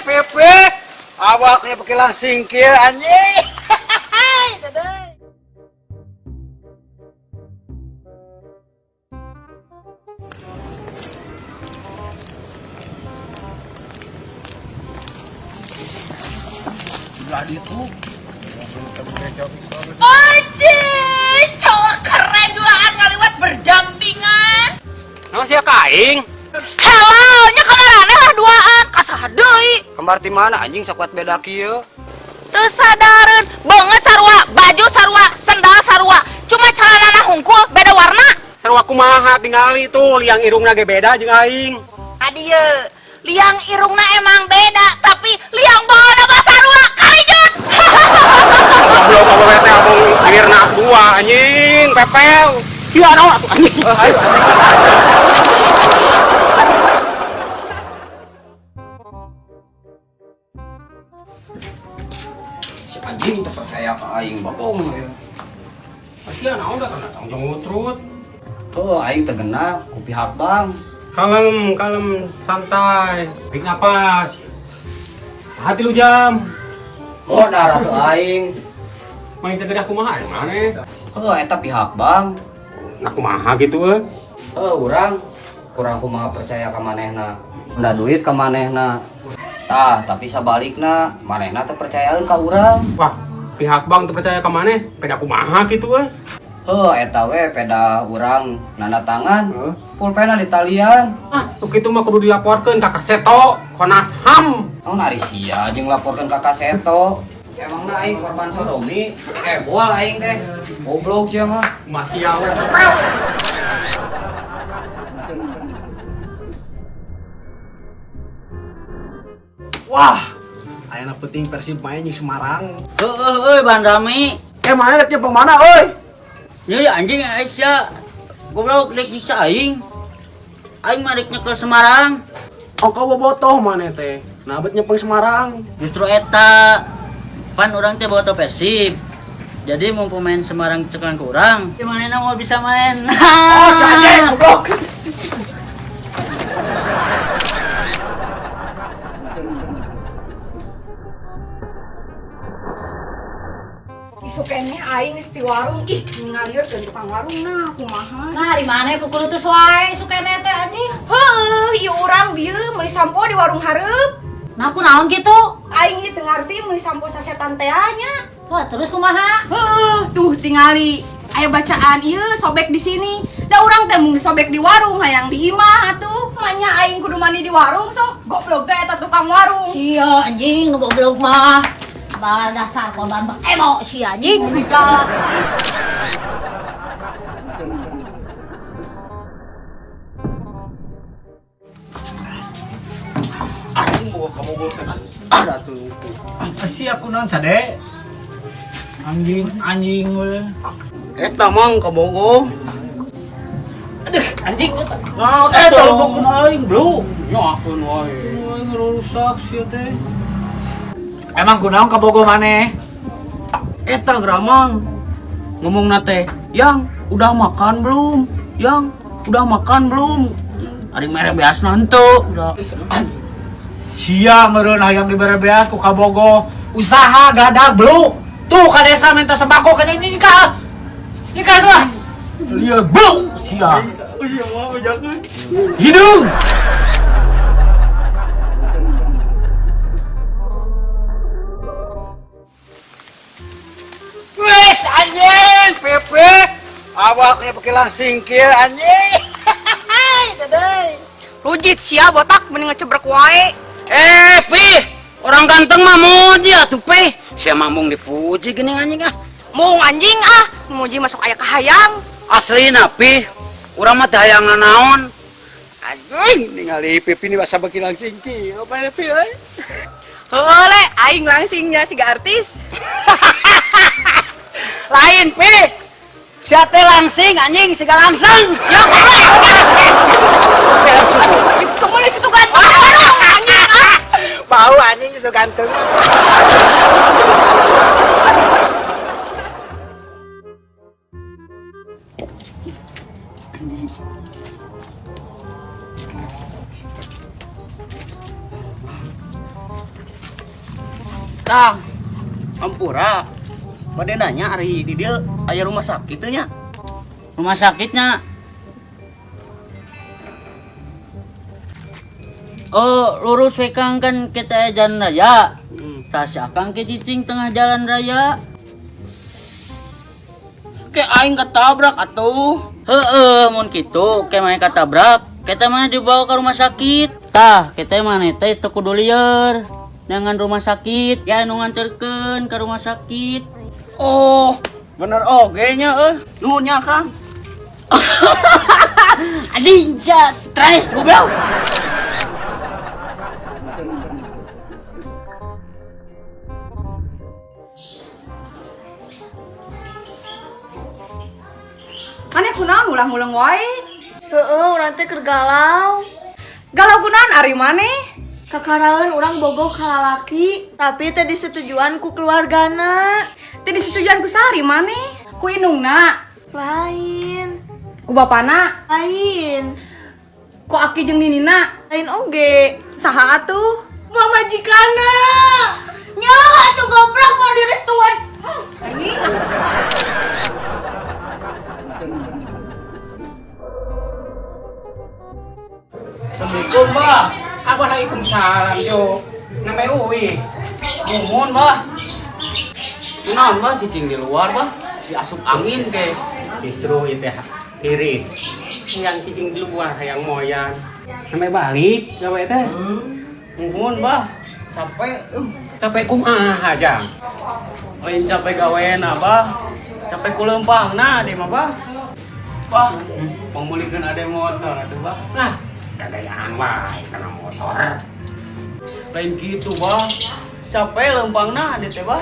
Pepe, awaknya pakai langsing kia anjing. Dadah. Gladi tuh. Anjing, cowok keren jualan ngaliwat berdampingan. Nama siapa kaing? Hello, nya kamarane lah duaan, kasah deui. Kembar ti mana anjing sakuat beda kieu? Teu sadareun, beungeut sarua, baju sarua, sendal sarua. Cuma celanana hungkul beda warna. Sarua kumaha tingali tuh liang irungna ge beda jeung aing. Adieu, liang irungna emang beda, tapi liang bawana mah sarua kalijut. Goblok apa teh abang akhirna dua anjing pepel. Sia naon atuh anjing. Ayo Si anjing teu percaya ka aing bokong ya. Sia naon datang jeung utrut. Oh, aing teu genah ku pihak bang. Kalem santai. Tarik napas. Hati lu jam. Oh, darah tuh aing. Main teh gedah kumaha maneh? Oh, eta pihak bang. Nah kumaha gitu euy. Oh, kurang kumaha percaya ka manehna. Da duit ka manehna. Tah, tapi sabalikna manehna teu percayaeun ka urang. Wah, pihak bang teu percaya ka maneh, peda kumaha gitu euy. Oh, eta we peda urang nanda tangan. Heeh. Pulpena di talian. Ah, tuh kitu mah kudu dilaporkeun ka Kaseto, Komnas HAM. Oh, nari sia jeung laporkeun ka Kaseto. Emangna aing korban sodomi? Ebol aing teh. Goblok sia mah. Masih awe. Wah, ayana penting Persib main di Semarang. Ban Rami. Mana rek jeung mana euy? Ini anjing Aisyah. Goblok dek bisa aing. Aing mah dek nyekel Semarang. Ongko bobotoh mana teh? Nah, bet nyepeng Semarang. Justru eta pan urang teh boto Persib. Jadi mau pemain Semarang cekelan ke urang. Gimana mau bisa main? Oh, si anjing goblok. Isuk keneh aing geus ti warung. Ih, ngalieur ke tukang warung nah kumaha. Nah, di mana kukulu teh soai sukene teh anjing. Heuh, ieu urang dieu meuli sampo di warung hareup. Nah, kunaon kitu? Aing ieu teu ngarti meuli sampo sasetan teh nya. Wah, terus kumaha? Heuh, tuh tingali. Aya bacaan ieu sobek di sini. Da urang teh mung disobek di warung hayang di imah atuh. Manya aing kudu mandi di warung sok goblok teh eta tukang warung. Sia anjing nu goblok mah. Bah dasar korban emo si anjing. Galak. Anjing bawa kamu kan. Ada tuh. Pasti aku non sade. Anjing we. Eta mang kabogo. Aduh, anjing eta. Nah, Eta lu aing, Bro. nyakeun wae. Aing rusak sia teh. Emang kunaon ka Bogo maneh? Eta gramang. Ngomong nate, "Yang, udah makan belum? Yang, udah makan belum?" Ari mere beasna henteu. Sia meureun hayang diberebeas ku Kabogo. Usaha gadag, Bro. Tuh ka desa minta sembako ka ini nikah. Nikah tuh. Lihat, Bro. Sia. Iya mah bejakeun. Hidung. Wes anjing, Pepe. Awaknya pakai langsing kia anjing. Dadah. Rujit sia botak mending ngecebrek wae. Pi, orang ganteng mah muji atuh, Pi. Sia mamung dipuji gini anjing ah. Mung anjing ah, muji masuk aya kahayang. Aslina, Pi. Urang mah teh hayang naon. Anjing, ningali Pepe ini basa beki langsing ki. Apa ya, Pi, euy? Heueuh le, aing langsingnya siga artis. Lain, Pi. Sia teh langsing anjing, siga langsung. Ya itu mulai susu ganteng. Anjing ah. Bau anjing so ganteng. Tang, ampura. Bade nanya ari di dia aya rumah sakit teh nya. Rumah sakitnya. Oh, lurus we Kang kan kita jalan raya. Tas akang ke cicing tengah jalan raya. Ke aing ketabrak atuh. Heeh, mun kitu ke mah katabrak, kita mah dibawa ke rumah sakit. Tah, kita mah teh teu kudu lieur. Dengan rumah sakit, ya nu nganterkeun ke rumah sakit. Oh, bener oge nya Nuhun nya Kang. Adinja stres goblok. Mana kunaon ulah-ulang wae? Heeh, urang teh keur galau. Galau kunaon ari maneh? Kakaraeun urang bogoh ka lalaki, tapi teh disetujuan ku keluargana. Teh disetujuan ku sari maneh? Ku indungna? Lain. Ku bapana? Lain. Ku aki jeung ninina? Lain oge. Saha atuh? Mamajikana. Nya atuh goblok mau direstuan. Ini. Assalamualaikum, Bah. Waalaikumsalam yo. Namanya Uwi. Mumun, Bah. Kunaon, Bah, cicing di luar, Bah? Diasup angin ke. Justru itu tiris. Yang cicing di luar yang moyan. Sampai balik gawe teh. Mumun, Bah. Capek. Sampai kumaha aja. Lain capek gawean Bah. Capek kuleumpangna di mah, Bah. Bah, pamulikeun ade motor atuh, Bah. Nah, gagayaan wae kana motor. Lain gitu, Bah. Capek leumpangna ade teh, Bah.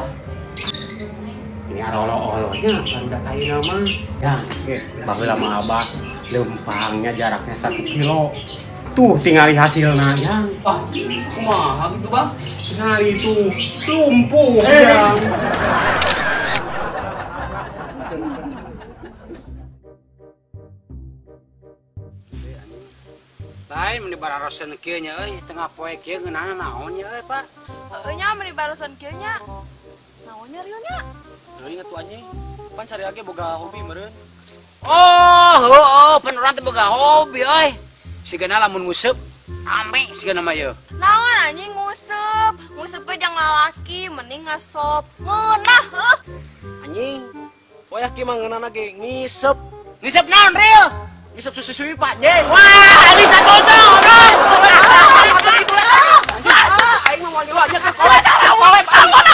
Ini arolo-olonya baru kain nama. Ya, baheula mah Abah lempangnya jaraknya 1 kilo. Tuh tinggali hasilnya ya. Ah, kumaha gitu, Bah? Tinggali tuh tumpuh ya. Lain meni bararosan kieu nya euy, tengah poe kieu ngeunana naon nya euy, Pak? Heeh nya meni barusan kieu nya. Naon nya rieu nya? Deui atuh anjing. Pan sari age boga hobi meureun. Oh, pan urang teh boga hobi euy. Sigana lamun nguseup, ame sigana mah yeuh. Naon anjing nguseup? Nguseup we jang lalaki, mending ngasop. Ngeunah heuh. Anjing. Poe ki mah ngeunana ge ngisep. Ngisep naon rieu? Ngisep susu suwi Pak Jeng. Wah, ari sakoso, bro. Aing mah mau nyewa aja kan.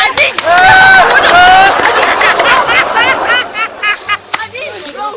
Anjing. Anjing, bro.